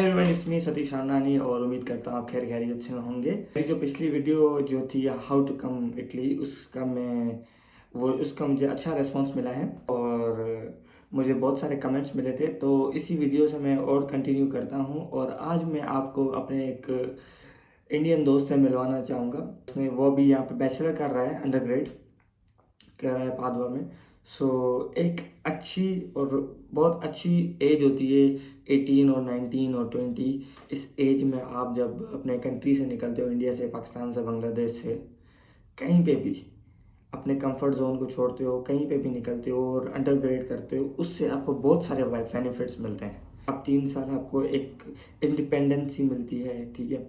Everyone, इसमें सतीश रामनानी और उम्मीद करता हूँ आप खैरियत से होंगे। मेरी जो पिछली वीडियो जो थी हाउ टू कम इटली, उसका मुझे अच्छा रिस्पांस मिला है और मुझे बहुत सारे कमेंट्स मिले थे, तो इसी वीडियो से मैं और कंटिन्यू करता हूँ। और आज मैं आपको अपने एक इंडियन दोस्त से मिलवाना चाहूँगा। उसमें वो भी यहाँ पे बैचलर कर रहा है, अंडर ग्रेड कर रहा है पादवा में। सो एक अच्छी और बहुत अच्छी एज होती है 18 और 19 और 20। इस एज में आप जब अपने कंट्री से निकलते हो, इंडिया से, पाकिस्तान से, बांग्लादेश से, कहीं पे भी अपने कंफर्ट जोन को छोड़ते हो, कहीं पे भी निकलते हो और अंडर ग्रेड करते हो, उससे आपको बहुत सारे बेनिफिट्स मिलते हैं। आप 3 साल आपको एक इंडिपेंडेंसी मिलती है, ठीक है।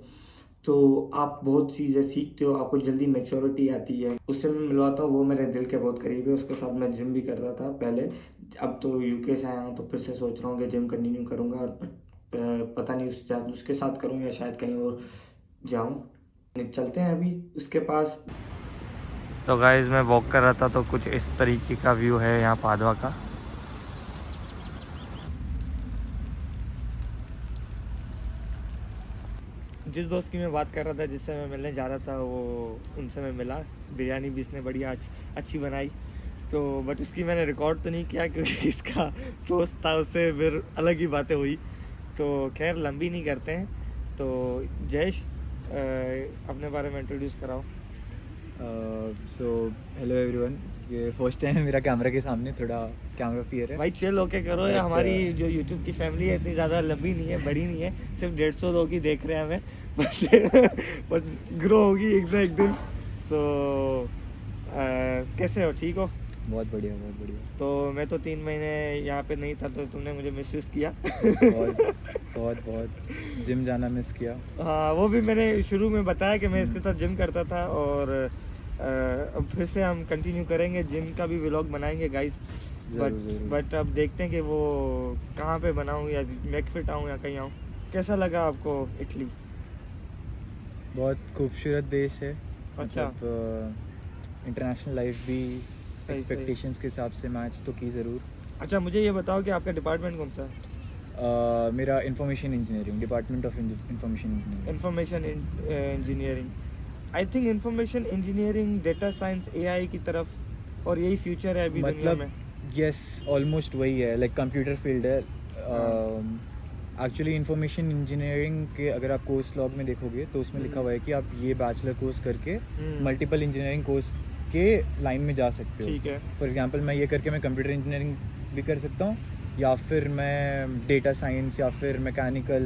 तो आप बहुत चीज़ें सीखते हो, आपको जल्दी मैच्योरिटी आती है। उससे मैं मिलवाता हूँ, वो मेरे दिल के बहुत करीब है। उसके साथ मैं जिम भी करता था पहले। अब तो यूके से आया हूँ तो फिर से सोच रहा हूँ कि जिम कंटिन्यू करूँगा और पता नहीं उसके साथ करूँ या शायद कहीं और जाऊँ। चलते हैं अभी उसके पास। तो गाइस, मैं वॉक कर रहा था तो कुछ इस तरीके का व्यू है यहाँ पादवा का। जिस दोस्त की मैं बात कर रहा था, जिससे मैं मिलने जा रहा था, वो उनसे मैं मिला। बिरयानी भी इसने बढ़िया अच्छी बनाई। तो बट उसकी मैंने रिकॉर्ड तो नहीं किया क्योंकि इसका दोस्त था, उससे फिर अलग ही बातें हुई। तो खैर लंबी नहीं करते हैं। तो जयेश, अपने बारे में इंट्रोड्यूस कराओ। सो हेलो एवरीवन, ये फर्स्ट टाइम है मेरा कैमरा के सामने, थोड़ा कैमरा फियर है भाई चिल होके करो। या हमारी जो यूट्यूब की फैमिली है इतनी ज़्यादा लंबी नहीं है, बड़ी नहीं है, सिर्फ 150 लोग ही देख रहे हैं हमें। बट ग्रो होगी एक ना एक दिन। सो कैसे हो? ठीक हो? बहुत बढ़िया, बहुत बढ़िया। तो मैं तो 3 महीने यहाँ पे नहीं था, तो तुमने मुझे मिस किया। बहुत बहुत बहुत जिम जाना मिस किया। हाँ, वो भी मैंने शुरू में बताया कि मैं इसके साथ जिम करता था। और अब फिर से हम कंटिन्यू करेंगे, जिम का भी व्लॉग बनाएंगे गाइस। बट अब देखते हैं कि वो कहाँ पे बनाऊँ, या मैकफिट आऊँ या कहीं आऊँ। कैसा लगा आपको इटली? बहुत खूबसूरत देश है। अच्छा। मतलब इंटरनेशनल लाइफ भी एक्सपेक्टेशंस के हिसाब से मैच तो की ज़रूर। अच्छा, मुझे ये बताओ कि आपका डिपार्टमेंट कौन सा है? मेरा information engineering, department of information engineering. I think information engineering data science AI की तरफ, और यही फ्यूचर है अभी दुनिया में। यस, ऑलमोस्ट वही है, लाइक कंप्यूटर फील्ड है। एक्चुअली इंफॉर्मेशन इंजीनियरिंग के अगर आप कोर्स लॉग में देखोगे तो उसमें लिखा हुआ है कि आप ये बैचलर कोर्स करके मल्टीपल इंजीनियरिंग कोर्स के लाइन में जा सकते हो। ठीक है। फॉर एग्जांपल मैं ये करके मैं कंप्यूटर इंजीनियरिंग भी कर सकता हूँ, या फिर मैं डेटा साइंस या फिर मैकेनिकल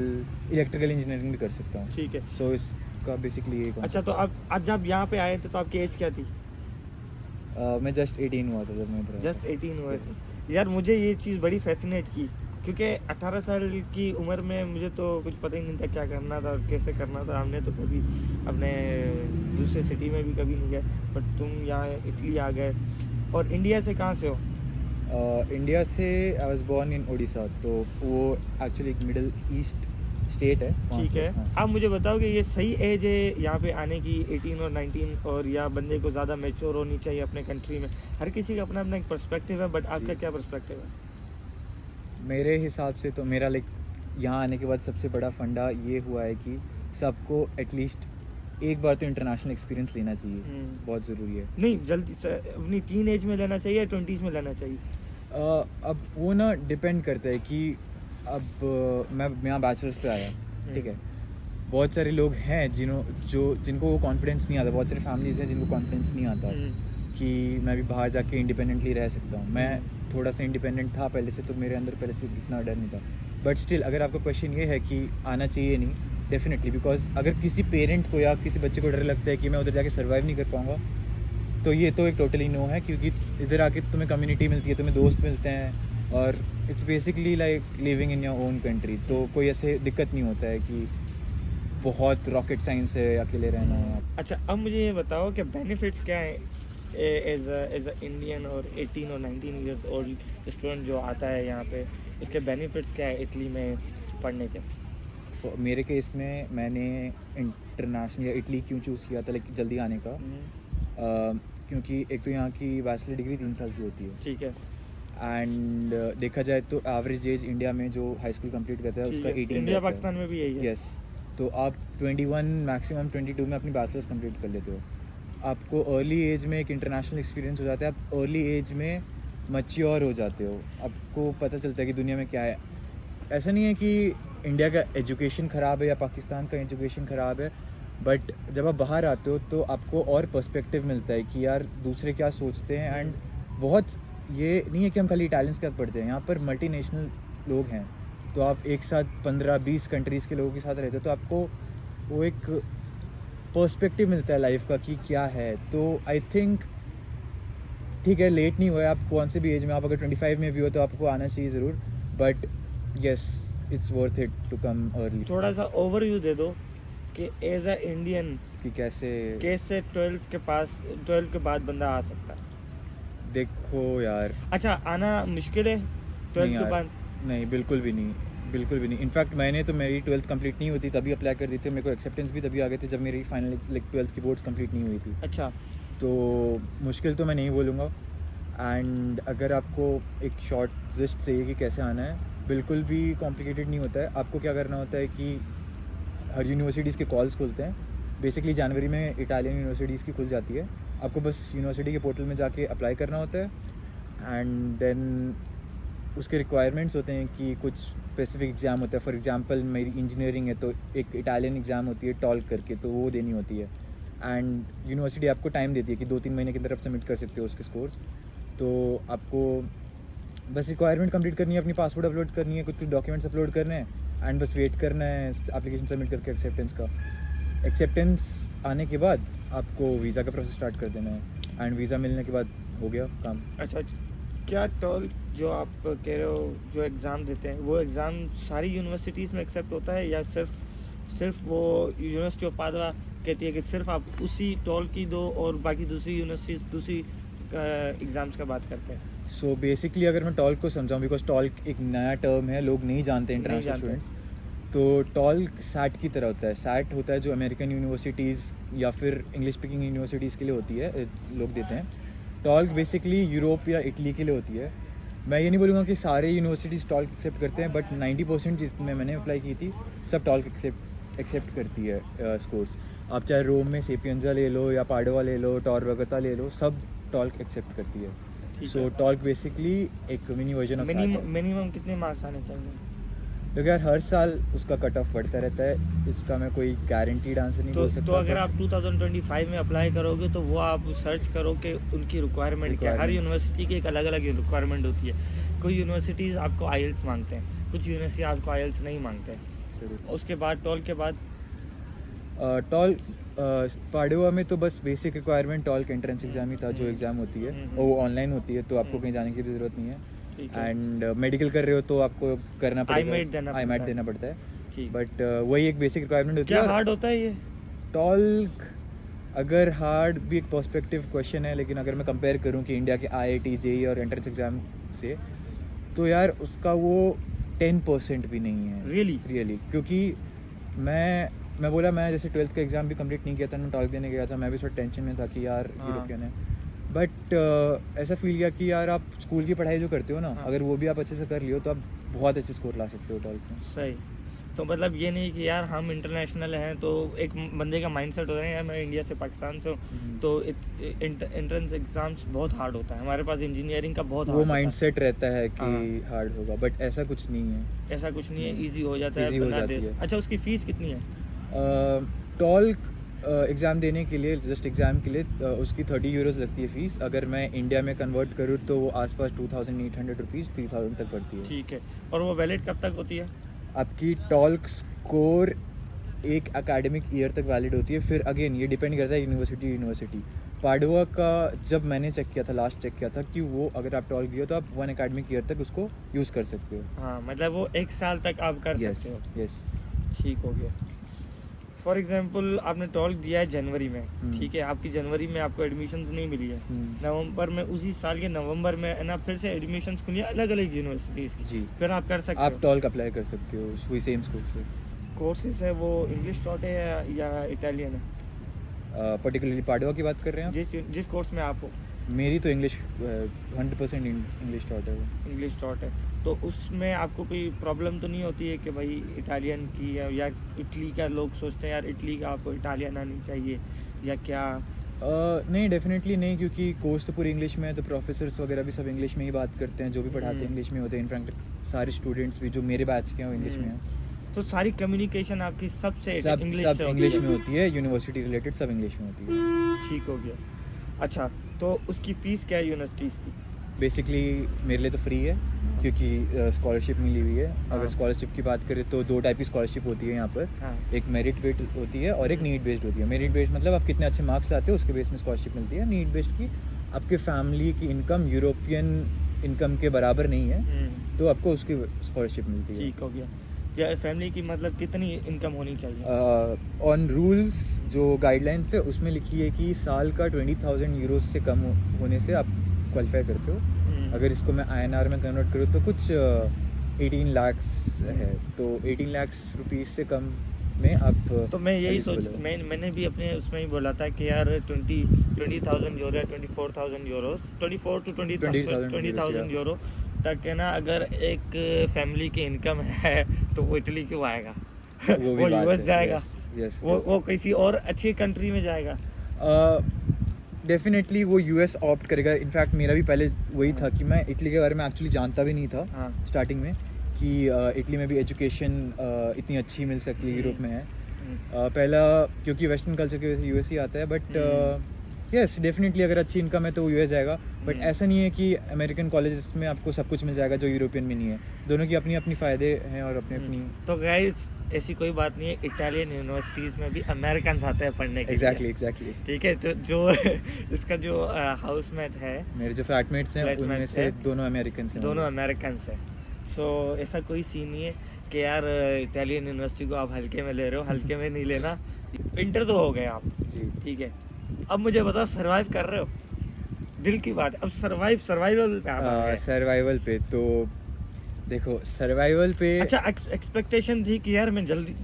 इलेक्ट्रिकल इंजीनियरिंग भी कर सकता हूँ। ठीक है। सो इसका बेसिकली ये। अच्छा, तो अब जब यहाँ पे आए थे तो आपकी एज क्या थी? मैं जस्ट 18 हुआ था जब मैं जस्ट 18 हुए थे। यार मुझे ये चीज़ बड़ी फैसिनेट की, क्योंकि 18 साल की उम्र में मुझे तो कुछ पता ही नहीं था क्या करना था और कैसे करना था। हमने तो कभी अपने दूसरे सिटी में भी कभी नहीं गए, बट तुम यहाँ इटली आ गए। और इंडिया से कहाँ से हो? इंडिया से I was born in Odisha, तो वो एक्चुअली एक मिडिल ईस्ट स्टेट है। ठीक है। हाँ। आप मुझे बताओ कि ये सही एज है यहाँ पे आने की, 18 और 19, और या बंदे को ज़्यादा मैच्योर होनी चाहिए अपने कंट्री में? हर किसी का अपना अपना एक पर्सपेक्टिव है, बट आपका क्या पर्सपेक्टिव है? मेरे हिसाब से तो मेरा लाइक यहाँ आने के बाद सबसे बड़ा फंडा ये हुआ है कि सबको एटलीस्ट एक बार तो इंटरनेशनल एक्सपीरियंस लेना चाहिए। बहुत ज़रूरी है। नहीं, जल्दी से अपनी टीन एज में लेना चाहिए या 20s में लेना चाहिए? अब वो ना डिपेंड करता है कि अब मैं यहाँ बैचलर्स पे आया, ठीक है। बहुत सारे लोग हैं जिनको वो कॉन्फिडेंस नहीं आता, बहुत सारी फैमिलीज़ हैं जिनको कॉन्फिडेंस नहीं आता कि मैं भी बाहर जाके इंडिपेंडेंटली रह सकता हूँ। मैं थोड़ा सा इंडिपेंडेंट था पहले से, तो मेरे अंदर पहले से इतना डर नहीं था। बट स्टिल अगर आपका क्वेश्चन ये है कि आना चाहिए नहीं, डेफिनेटली, बिकॉज अगर किसी पेरेंट को या किसी बच्चे को डर लगता है कि मैं उधर जाके सर्वाइव नहीं कर पाऊँगा, तो ये तो एक टोटली नो है। क्योंकि इधर आके तुम्हें कम्युनिटी मिलती है, तुम्हें दोस्त मिलते हैं, और it's basically like living in your own country. तो कोई ऐसे दिक्कत नहीं होता है कि बहुत रॉकेट साइंस है अकेले रहना है। अच्छा, अब मुझे ये बताओ कि बेनिफिट्स क्या है एज अ इंडियन और 18 और 19 ईयर्स ओल्ड स्टूडेंट जो आता है यहाँ पे, इसके बेनिफिट्स क्या है इटली में पढ़ने के? मेरे केस में मैंने इंटरनेशनल या इटली क्यों चूज़ किया था लाइक जल्दी आने का, क्योंकि एक तो यहाँ की बैचलर डिग्री 3 साल की होती है। ठीक है। एंड देखा जाए तो एवरेज एज इंडिया में जो हाई स्कूल कंप्लीट करता है उसका 18 इंडिया पाकिस्तान में भी यही है। यस, तो आप 21 मैक्सिमम 22 में अपनी बैचलर्स कंप्लीट कर लेते हो। आपको अर्ली एज में एक इंटरनेशनल एक्सपीरियंस हो जाता है, आप अर्ली एज में मैच्योर हो जाते हो, आपको पता चलता है कि दुनिया में क्या है। ऐसा नहीं है कि इंडिया का एजुकेशन ख़राब है या पाकिस्तान का एजुकेशन ख़राब है, बट जब आप बाहर आते हो तो आपको और पर्सपेक्टिव मिलता है कि यार दूसरे क्या सोचते हैं। एंड बहुत ये नहीं है कि हम खाली इटालियंस के साथ पढ़ते हैं, यहाँ पर मल्टीनेशनल लोग हैं, तो आप एक साथ 15-20 कंट्रीज़ के लोगों के साथ रहते हो, तो आपको वो एक पर्सपेक्टिव मिलता है लाइफ का कि क्या है। तो आई थिंक ठीक है, लेट नहीं हुआ है, आप कौन से भी एज में, आप अगर 25 में भी हो तो आपको आना चाहिए ज़रूर, but yes it's worth it to come early. थोड़ा सा ओवरव्यू दे दो कि एज अ इंडियन कि कैसे 12 के बाद बंदा आ सकता है। देखो यार, अच्छा, आना मुश्किल है 12 नहीं के यार, बाद? नहीं बिल्कुल भी नहीं, बिल्कुल भी नहीं। इनफैक्ट मैंने तो मेरी 12th कंप्लीट नहीं होती तभी अप्लाई कर दी थी, मेरे को एक्सेप्टेंस भी तभी आ गए थे जब मेरी फाइनल 12th की बोर्ड्स कंप्लीट नहीं हुई थी। अच्छा, तो मुश्किल तो मैं नहीं बोलूँगा। एंड अगर आपको एक शॉर्ट लिस्ट चाहिए कि कैसे आना है, बिल्कुल भी कॉम्प्लिकेटेड नहीं होता है। आपको क्या करना होता है कि हर यूनिवर्सिटीज़ के कॉल्स खुलते हैं, बेसिकली जनवरी में इटालियन यूनिवर्सिटीज़ की खुल जाती है, आपको बस यूनिवर्सिटी के पोर्टल में जाके अप्लाई करना होता है। एंड देन उसके रिक्वायरमेंट्स होते हैं कि कुछ स्पेसिफिक एग्ज़ाम होता है। फॉर एग्जांपल मेरी इंजीनियरिंग है तो एक इटालियन एग्ज़ाम होती है टॉल्क करके, तो वो देनी होती है। एंड यूनिवर्सिटी आपको टाइम देती है कि 2-3 महीने के अंदर आप सबमिट कर सकते हो उसके स्कोर्स। तो आपको बस रिक्वायरमेंट कंप्लीट करनी है, अपनी पासपोर्ट अपलोड करनी है, कुछ कुछ डॉक्यूमेंट्स अपलोड करने हैं, एंड बस वेट करना है एप्लीकेशन सबमिट करके एक्सेप्टेंस का। एक्सेप्टेंस आने के बाद आपको वीज़ा का प्रोसेस स्टार्ट कर देना है, एंड वीज़ा मिलने के बाद हो गया काम। अच्छा, क्या टॉल जो आप कह रहे हो जो एग्ज़ाम देते हैं, वो एग्ज़ाम सारी यूनिवर्सिटीज़ में एक्सेप्ट होता है या सिर्फ वो यूनिवर्सिटी ऑफ पादरा कहती है कि सिर्फ आप उसी टॉल की दो और बाकी दूसरी यूनिवर्सिटीज़ दूसरी एग्ज़ाम्स का बात करते हैं? सो बेसिकली अगर मैं टॉल्क को समझाऊँ, बिकॉज टॉल्क एक नया टर्म है, लोग नहीं जानते नहीं इंटरनेशनल जानते। स्टूडेंट्स। तो टॉल्क सैट की तरह होता है। सैट होता है जो अमेरिकन यूनिवर्सिटीज़ या फिर इंग्लिश स्पीकिंग यूनिवर्सिटीज़ के लिए होती है, लोग देते हैं। टॉल्क बेसिकली यूरोप या इटली के लिए होती है। मैं ये नहीं बोलूँगा कि सारे यूनिवर्सिटीज़ टॉल्क एक्सेप्ट करते हैं, बट 90% जितने मैंने अप्लाई की थी सब टॉल्क एक्सेप्ट करती है स्कोर्स। आप चाहे रोम में सेपियंजा ले लो या पाडोवा ले लो, टॉर बगोता ले लो, सब टॉल्क एक्सेप्ट करती है। सो टॉल्क बेसिकली एक मिनी वर्जन ऑफ सैट है। मिनिमम कितने मार्क्स आने चाहिए? क्योंकि यार हर साल उसका कट ऑफ बढ़ता रहता है, इसका मैं कोई गारंटीड आंसर नहीं बोल सकता। तो अगर आप 2025 में अप्लाई करोगे तो वो आप सर्च करो कि उनकी रिक्वायरमेंट क्या है। हर यूनिवर्सिटी की एक अलग अलग रिक्वायरमेंट होती है। कोई यूनिवर्सिटीज़ आपको आईएलटीएस मांगते हैं, कुछ यूनिवर्सिटी आपको आईएलटीएस नहीं मांगते हैं। उसके बाद टॉल के बाद टॉल पाडोवा में तो बस basic requirement TOLC entrance exam ही था, जो एग्ज़ाम होती है और वो ऑनलाइन होती है, तो आपको कहीं जाने की भी ज़रूरत नहीं है। एंड मेडिकल कर रहे हो तो आपको करना पड़ेगा, आईमेट देना पड़ता है। बट वही एक बेसिक रिक्वायरमेंट होती है। क्या हार्ड होता है ये टॉल्क? अगर हार्ड भी एक पर्सपेक्टिव क्वेश्चन है, लेकिन अगर मैं कंपेयर करूं कि इंडिया के IIT, JEE और एंट्रेंस एग्जाम से, तो यार उसका वो 10% भी नहीं है। रियली क्योंकि मैं बोला, मैं जैसे 12th का एग्ज़ाम भी कंप्लीट नहीं किया था, मैं टॉल्क देने गया था, मैं भी थोड़ा टेंशन में था कि यार यूरोपियन है। बट ऐसा फील किया कि यार आप स्कूल की पढ़ाई जो करते हो ना, अगर वो भी आप अच्छे से कर लियो तो आप बहुत अच्छे स्कोर ला सकते हो टॉल्क में। सही। तो मतलब ये नहीं कि यार हम इंटरनेशनल हैं, तो एक बंदे का माइंडसेट होता है यार मैं इंडिया से पाकिस्तान से हूँ, तो एंट्रेंस एग्जाम्स बहुत हार्ड होता है। हमारे पास इंजीनियरिंग का बहुत वो माइंडसेट रहता है कि हार्ड होगा, बट ऐसा कुछ नहीं है। ऐसा कुछ नहीं है, ईजी हो जाता है, ईजी हो जाती है। अच्छा, उसकी फ़ीस कितनी है? टॉल्क एग्ज़ाम देने के लिए, जस्ट एग्ज़ाम के लिए उसकी 30 यूरोज़ लगती है फ़ीस। अगर मैं इंडिया में कन्वर्ट करूँ तो वो आसपास 2800 रुपीज़ 3000 तक पड़ती है। ठीक है। और वो वैलिड कब तक होती है? आपकी टॉल्क स्कोर एक एकेडमिक ईयर तक वैलिड होती है। फिर अगेन ये डिपेंड करता है यूनिवर्सिटी। पाडुआ का जब मैंने चेक किया था, लास्ट चेक किया था कि वो अगर आप टॉल्क दिए तो आप 1 एकेडमिक ईयर तक उसको यूज़ कर सकते हो। हाँ, मतलब वो 1 साल तक आप कर सकते हो। यस, ठीक हो गया। फॉर एग्जांपल आपने टॉल्क दिया है जनवरी में, ठीक है, आपकी जनवरी में आपको एडमिशन्स नहीं मिली है, नवंबर में, उसी साल के नवंबर में ना फिर से एडमिशन्स खुली अलग अलग यूनिवर्सिटीज़ की, फिर आप कर सकते हो, आप टॉल्क अप्लाई कर सकते हो वही सेम स्कूल से। कोर्सेज है वो इंग्लिश टॉट है या इटालियन है? पर्टिकुलरली पाडुआ की बात कर रहे हैं आप? जिस कोर्स में आप हो। मेरी तो इंग्लिश 100% इंग्लिश टॉट है वो। इंग्लिश टॉट है, तो उसमें आपको कोई प्रॉब्लम तो नहीं होती है कि भाई इटालियन की है, या इटली का लोग सोचते हैं यार इटली का आपको इटालियन आनी चाहिए या क्या? नहीं, डेफिनेटली नहीं, क्योंकि कोर्स तो पूरी इंग्लिश में है, तो प्रोफेसर्स वगैरह भी सब इंग्लिश में ही बात करते हैं, जो भी पढ़ाते हैं इंग्लिश में होते हैं। इनफैक्ट सारे स्टूडेंट्स भी जो मेरे बैच के हैं वो इंग्लिश में हैं। तो सारी कम्युनिकेशन आपकी सबसे सब इंग्लिश सब से होती इंग्लिश है? में होती है, यूनिवर्सिटी रिलेटेड सब इंग्लिश में होती है। ठीक हो गया। अच्छा, तो उसकी फ़ीस क्या है यूनिवर्सिटीज़ की? बेसिकली मेरे लिए तो फ्री है, क्योंकि स्कॉलरशिप मिली हुई है। हाँ। अगर स्कॉलरशिप की बात करें तो 2 टाइप की स्कॉलरशिप होती है यहाँ पर। हाँ। एक मेरिट बेस्ड होती है और एक नीड बेस्ड होती है। मेरिट बेस्ड मतलब आप कितने अच्छे मार्क्स लाते हो उसके बेस में स्कॉलरशिप मिलती है। नीड बेस्ड की आपके फैमिली की इनकम यूरोपियन इनकम के बराबर नहीं है, तो आपको उसकी स्कॉलरशिप मिलती है। ठीक हो गया। या फैमिली की मतलब कितनी इनकम होनी चाहिए? ऑन रूल्स जो गाइडलाइंस है उसमें लिखी है कि साल का 20,000 यूरोज से कम होने से आप क्वालिफाई करते हो। अगर इसको मैं INR में कन्वर्ट करूँ तो कुछ 18 लाख्स है, तो 18 लाख रुपीस से कम में आप तो मैं यही eligible सोच हो। मैंने भी अपने उसमें ही बोला था कि यार 20,000 यूरो या 24,000 यूरोस, 24 टू 20,000 यूरो तक है ना, अगर एक फैमिली की इनकम है तो वो इटली क्यों आएगा? वो भी वो बात यूएस है। जाएगा, यस, वो किसी और अच्छी कंट्री में जाएगा। डेफिनेटली वो यूएस ऑप्ट करेगा। इनफैक्ट मेरा भी पहले वही था हाँ। कि मैं इटली के बारे में एक्चुअली जानता भी नहीं था हाँ। स्टार्टिंग में, कि इटली में भी एजुकेशन इतनी अच्छी मिल सकती है यूरोप में है। पहला क्योंकि वेस्टर्न कल्चर की वजह से यूएस ही आता है, बट यस डेफिनेटली अगर अच्छी इनकम है तो वो यूएस जाएगा। बट ऐसा नहीं है कि अमेरिकन कॉलेजेस में आपको सब कुछ मिल जाएगा जो यूरोपियन में नहीं है। दोनों की अपनी अपनी फ़ायदे हैं और अपनी अपनी। तो गाइस ऐसी कोई बात नहीं है, इटालियन यूनिवर्सिटीज़ में भी अमेरिकन आते हैं पढ़ने के लिए। एग्जैक्टली। ठीक है, तो जो इसका जो हाउसमेट है, मेरे जो फ्लैटमेट्स हैं उनमें फ्लैटमेट्स से हैं, दोनों अमेरिकन हैं। दोनों अमेरिकन हैं। सो ऐसा कोई सीन नहीं है कि यार इटालियन यूनिवर्सिटी को आप हल्के में ले रहे हो, हल्के में नहीं लेना। इंटर तो हो गए आप, जी। ठीक है, अब मुझे बताओ सर्वाइव कर रहे हो? दिल की बात है, अब सर्वाइवल पे आप आ गए। सर्वाइवल पे तो देखो, सर्वाइवल पे अच्छा, एक्सपेक्टेशन थी कि यार मैं जल्दी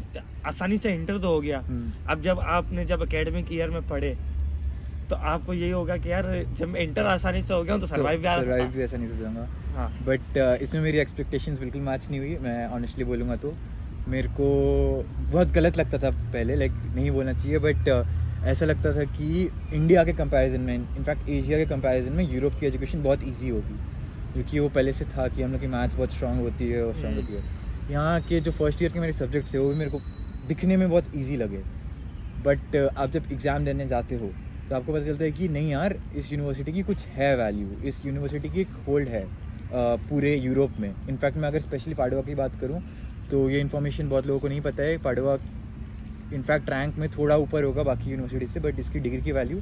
आसानी से इंटर तो हो गया। अब जब आपने जब एकेडमिक ईयर में पढ़े तो आपको यही होगा कि यार जब मैं इंटर आसानी से हो गया हूँ तो सर्वाइव भी ऐसा नहीं सोचूंगा। हाँ। बट इसमें मेरी एक्सपेक्टेशंस बिल्कुल मैच नहीं हुई। मैं ऑनेस्टली बोलूँगा तो मेरे को बहुत गलत लगता था पहले, लाइक नहीं बोलना चाहिए, बट ऐसा लगता था कि इंडिया के कंपैरिजन में, इनफैक्ट एशिया के कंपैरिजन में यूरोप की एजुकेशन बहुत ईजी होगी, क्योंकि वो पहले से था कि हम लोग की मैथ्स बहुत स्ट्रांग होती है और स्ट्रांग होती है। यहाँ के जो फर्स्ट ईयर के मेरे सब्जेक्ट्स है वो भी मेरे को दिखने में बहुत ईजी लगे, बट आप जब एग्ज़ाम देने जाते हो तो आपको पता चलता है कि नहीं यार, इस यूनिवर्सिटी की कुछ है वैल्यू, इस यूनिवर्सिटी की एक होल्ड है पूरे यूरोप में। इनफैक्ट मैं अगर स्पेशली पाडुआ की बात करूँ तो ये इन्फॉर्मेशन बहुत लोगों को नहीं पता है। पाडुआ इनफैक्ट रैंक में थोड़ा ऊपर होगा बाकी यूनिवर्सिटी से, बट इसकी डिग्री की वैल्यू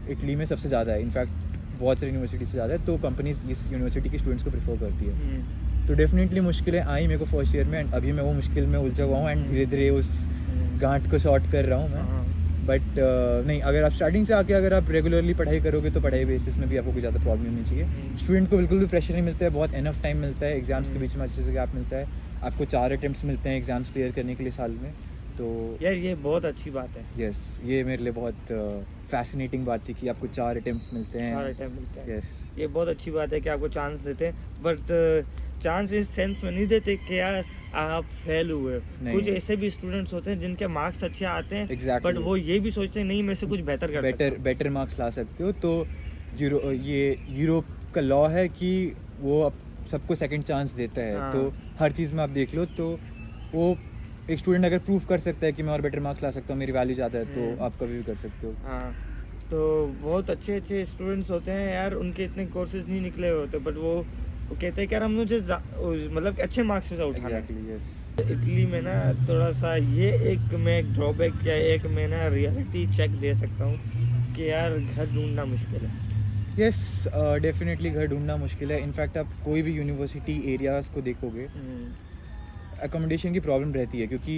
इटली में सबसे ज़्यादा है। इनफैक्ट बहुत सारी यूनिवर्सिटी से ज़्यादा है, तो कंपनीज इस यूनिवर्सिटी के स्टूडेंट्स को प्रेफर करती है। तो डेफिनेटली मुश्किलें आई मेरे को फर्स्ट ईयर में, एंड अभी मैं वो मुश्किल में उलझा हुआ हूँ एंड धीरे धीरे उस गांठ को शॉर्ट कर रहा हूँ मैं। बट नहीं, अगर आप स्टार्टिंग से आके अगर आप रेगुलरली पढ़ाई करोगे तो पढ़ाई बेसिस में भी आपको कोई ज़्यादा प्रॉब्लम नहीं चाहिए। स्टूडेंट को बिल्कुल भी प्रेशर नहीं मिलता है, बहुत इनफ टाइम मिलता है, एग्जाम्स के बीच में अच्छे से गैप मिलता है। आपको 4 अटेम्प्ट्स मिलते हैं एग्जाम्स क्लियर करने के लिए साल में, तो यार ये बहुत अच्छी बात है। यस, ये मेरे लिए बहुत फैसिनेटिंग बात थी कि आपको 4 अटेम्प्ट्स मिलते हैं। 4 अटेम्प्ट मिलते हैं। यस, ये बहुत अच्छी बात है कि आपको चांस देते हैं, बट चांस इस सेंस में नहीं देते कि यार आप फेल हुए। कुछ ऐसे भी स्टूडेंट्स होते हैं जिनके मार्क्स अच्छे आते हैं, Exactly. बट वो ये भी सोचते हैं नहीं मैं से कुछ बेहतर कर सकता हूं। बेटर मार्क्स ला सकते हो। तो ये यूरोप का लॉ है कि वो सबको सेकंड चांस देता है। हाँ। तो हर चीज़ में आप देख लो तो वो एक स्टूडेंट अगर प्रूव कर सकता है कि मैं और बेटर मार्क्स ला सकता हूँ, मेरी वैल्यू ज़्यादा है, तो आप कभी भी कर सकते हो। हाँ, तो बहुत अच्छे अच्छे स्टूडेंट्स होते हैं यार, उनके इतने कोर्सेज नहीं निकले हुए होते, बट वो कहते हैं कि यार हम मुझे मतलब अच्छे मार्क्स से उठाना है। Exactly, yes. इटली में ना थोड़ा सा ये एक मैं ड्रॉबैक या एक मैं ना रियलिटी चेक दे सकता हूँ कि यार घर ढूंढना मुश्किल है। यस, डेफिनेटली घर ढूंढना मुश्किल है। इनफैक्ट आप कोई भी यूनिवर्सिटी एरियाज़ को देखोगे, अकोमोडेशन की प्रॉब्लम रहती है, क्योंकि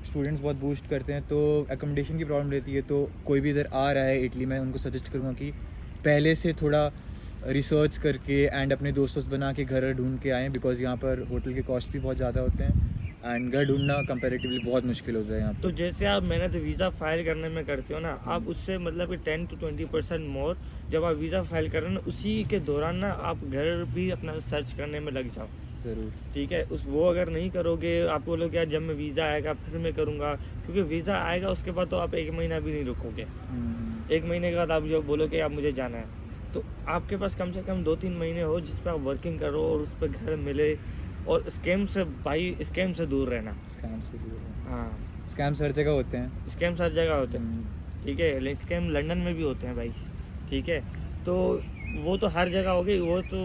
स्टूडेंट्स बहुत बूस्ट करते हैं, तो अकोमोडेशन की प्रॉब्लम रहती है। तो कोई भी इधर आ रहा है इटली में, उनको सजेस्ट करूँगा कि पहले से थोड़ा रिसर्च करके एंड अपने दोस्त बना के घर ढूंढ के आएँ, बिकॉज यहाँ पर होटल के कॉस्ट भी बहुत ज़्यादा होते हैं। एंड घर ढूंढना कंपैरेटिवली बहुत मुश्किल होता है यहाँ तो पे। जैसे आप मेहनत वीज़ा फाइल करने में करते हो ना, आप उससे मतलब कि 10 to 20% मोर जब आप वीज़ा फाइल कर रहे हो ना, उसी के दौरान ना आप घर भी अपना सर्च करने में लग जाओ। ज़रूर। ठीक है, उस वो अगर नहीं करोगे, आप बोलोगे यार जब मैं वीज़ा आएगा फिर मैं करूँगा, क्योंकि वीज़ा आएगा उसके बाद तो आप 1 महीना भी नहीं रुकोगे। 1 महीने के बाद आप जो बोलोगे अब मुझे जाना है, तो आपके पास कम से कम 2-3 महीने हो जिस पे आप वर्किंग करो और उस पे घर मिले, और स्कैम से भाई स्कैम से दूर रहना। स्कैम से दूर है। हाँ, स्कैम्स हर जगह होते हैं। स्कैम्स हर जगह होते हैं। ठीक है, लेकिन स्कैम लंदन में भी होते हैं भाई। ठीक है, तो वो तो हर जगह हो गई, वो तो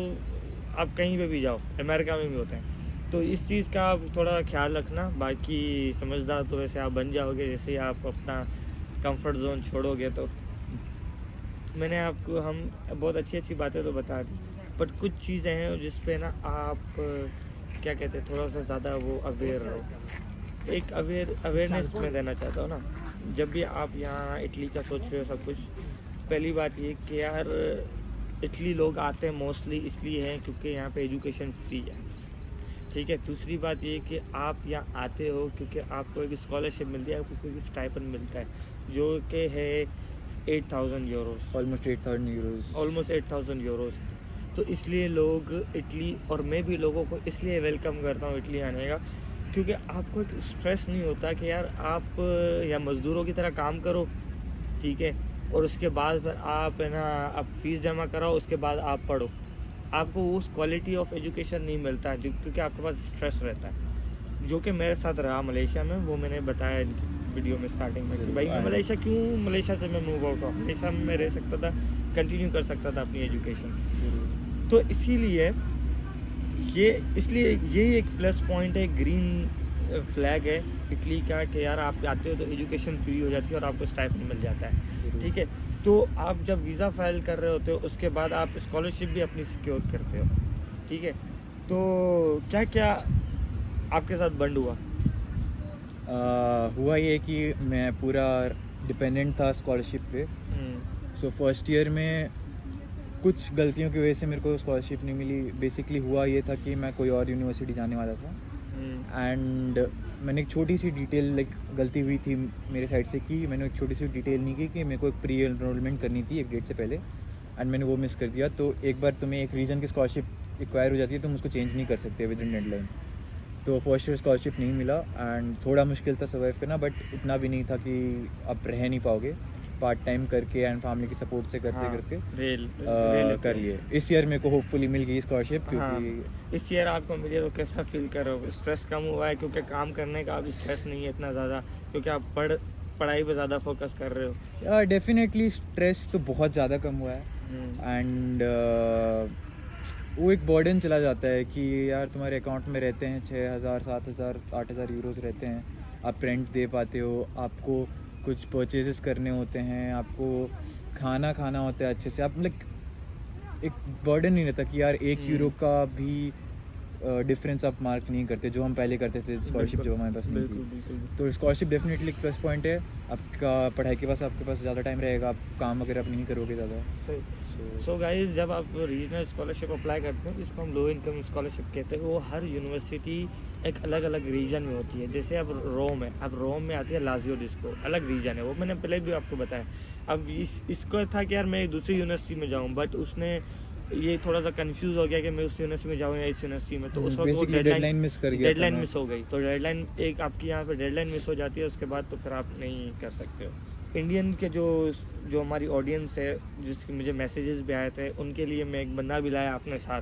आप कहीं पे भी जाओ, अमेरिका में भी होते हैं। तो इस चीज़ का आप थोड़ा ख्याल रखना। बाकी समझदार तो वैसे आप बन जाओगे जैसे ही आप अपना कंफर्ट जोन छोड़ोगे तो। मैंने आपको हम बहुत अच्छी बातें तो बता दी, बट कुछ चीज़ें हैं जिस पे ना आप क्या कहते हैं, थोड़ा सा ज़्यादा वो अवेयर रहो। एक अवेयरनेस मैं देना चाहता हूँ ना, जब भी आप यहाँ इटली का सोच रहे हो सब कुछ, पहली बात ये कि यार इटली लोग आते हैं मोस्टली इसलिए हैं क्योंकि यहाँ पे एजुकेशन फ्री है। ठीक है, दूसरी बात ये कि आप यहाँ आते हो क्योंकि आपको एक स्कॉलरशिप मिलती है, आपको एक स्टाइपेंड मिलता है जो कि है 8,000 Euros, almost 8,000 euros. Almost 8,000 Euros. तो इसलिए लोग इटली, और मैं भी लोगों को इसलिए वेलकम करता हूँ इटली आने का, क्योंकि आपको एक स्ट्रेस नहीं होता कि यार आप या मज़दूरों की तरह काम करो, ठीक है, और उसके बाद फिर आप है ना आप फीस जमा कराओ, उसके बाद आप पढ़ो। आपको उस क्वालिटी ऑफ एजुकेशन नहीं मिलता है क्योंकि आपके पास स्ट्रेस रहता है, जो कि मेरे साथ रहा मलेशिया में। वो मैंने बताया वीडियो में स्टार्टिंग में कि भाई मैं मलेशिया से मैं मूव आउट हुआ। मलेशिया में मैं रह सकता था, कंटिन्यू कर सकता था अपनी एजुकेशन। तो इसीलिए ये एक प्लस पॉइंट है, ग्रीन फ्लैग है इटली का, कि यार आप आते हो तो एजुकेशन फ्री हो जाती है और आपको स्टाइपेंड मिल जाता है। ठीक है, तो आप जब वीज़ा फाइल कर रहे होते हो उसके बाद आप स्कॉलरशिप भी अपनी सिक्योर करते हो। ठीक है, तो क्या क्या आपके साथ बंद हुआ? हुआ ये कि मैं पूरा डिपेंडेंट था स्कॉलरशिप पे। सो फर्स्ट ईयर में कुछ गलतियों की वजह से मेरे को स्कॉलरशिप नहीं मिली। बेसिकली हुआ ये था कि मैं कोई और यूनिवर्सिटी जाने वाला था, एंड मैंने एक छोटी सी डिटेल गलती हुई थी मेरे साइड से कि मैंने एक छोटी सी डिटेल नहीं की कि मेरे को एक प्री एनरोलमेंट करनी थी एक डेट से पहले, एंड मैंने वो मिस कर दिया। तो एक बार तुम्हें एक रीजन की स्कॉलरशिप एक्वायर हो जाती है, तुम उसको चेंज नहीं कर सकते विद इन डेडलाइन। तो फर्स्ट ईयर स्कॉलरशिप नहीं मिला, एंड थोड़ा मुश्किल था सर्वाइव करना, बट इतना भी नहीं था कि आप रह नहीं पाओगे। पार्ट टाइम करके एंड फैमिली की सपोर्ट से करते कर लिए। इस ईयर मेरे को होपफुली मिल गई स्कॉलरशिप, क्योंकि इस ईयर आपको मिली तो कैसा फील करोगे? स्ट्रेस कम हुआ है क्योंकि काम करने का अभी स्ट्रेस नहीं है इतना ज़्यादा, क्योंकि आप पढ़ाई पे ज़्यादा फोकस कर रहे हो? यार डेफिनेटली स्ट्रेस तो बहुत ज़्यादा कम हुआ है, एंड वो एक बर्डन चला जाता है कि यार तुम्हारे अकाउंट में रहते हैं 6,000 7,000 8,000 यूरोज़ रहते हैं, आप रेंट दे पाते हो, आपको कुछ परचेजेस करने होते हैं, आपको खाना खाना होता है अच्छे से, आप एक बर्डन नहीं रहता कि यार 1 यूरो का भी डिफरेंस आप मार्क नहीं करते जो हम पहले करते थे स्कॉलरशिप जो हमारे पास नहीं थी। तो स्कॉलरशिप डेफिनेटली एक प्लस पॉइंट है। आपका पढ़ाई के पास आपके पास ज़्यादा टाइम रहेगा, आप काम वगैरह आप नहीं करोगे ज़्यादा। सो गाइस, जब आप रीजनल स्कॉलरशिप अप्लाई करते हो जिसको हम लो इनकम स्कॉलरशिप कहते हैं, वो हर यूनिवर्सिटी एक अलग अलग रीजन में होती है। जैसे अब रोम है, अब रोम में आती है लाजियो डिस्को, अलग रीजन है, वो मैंने पहले भी आपको बताया। अब इसको था कि यार मैं दूसरी यूनिवर्सिटी में जाऊँ, बट उसने ये थोड़ा सा कंफ्यूज हो गया कि मैं उस यूनिवर्सिटी में जाऊँ या इस यूनिवर्सिटी में, तो उस वक्त वो डेडलाइन मिस कर गया, डेडलाइन मिस हो गई। तो डेडलाइन एक आपकी यहाँ पे डेडलाइन मिस हो जाती है, उसके बाद तो फिर आप नहीं कर सकते हो। इंडियन के जो हमारी ऑडियंस है, जिसके मुझे मैसेजेस भी आए थे, उनके लिए मैं एक बंदा भी लाया अपने साथ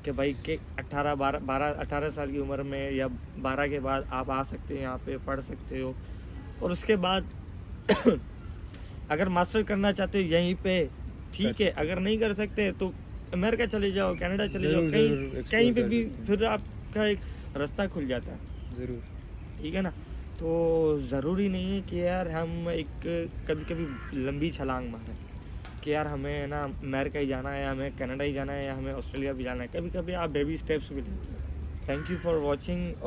कि भाई के 18 साल की उम्र में या 12 के बाद आप आ सकते हैं, यहाँ पे पढ़ सकते हो, और उसके बाद अगर मास्टर करना चाहते हो यहीं पे ठीक है, अगर नहीं कर सकते तो अमेरिका चले जाओ, कनाडा चले जाओ, कहीं पे भी फिर आपका एक रास्ता खुल जाता है। ज़रूर, ठीक है ना। तो ज़रूरी नहीं है कि यार हम एक कभी कभी लंबी छलांग मारें कि यार हमें ना अमेरिका ही जाना है, हमें कनाडा ही जाना है, या हमें ऑस्ट्रेलिया भी जाना है। कभी कभी आप बेबी स्टेप्स भी लेते हैं। Thank you for watching.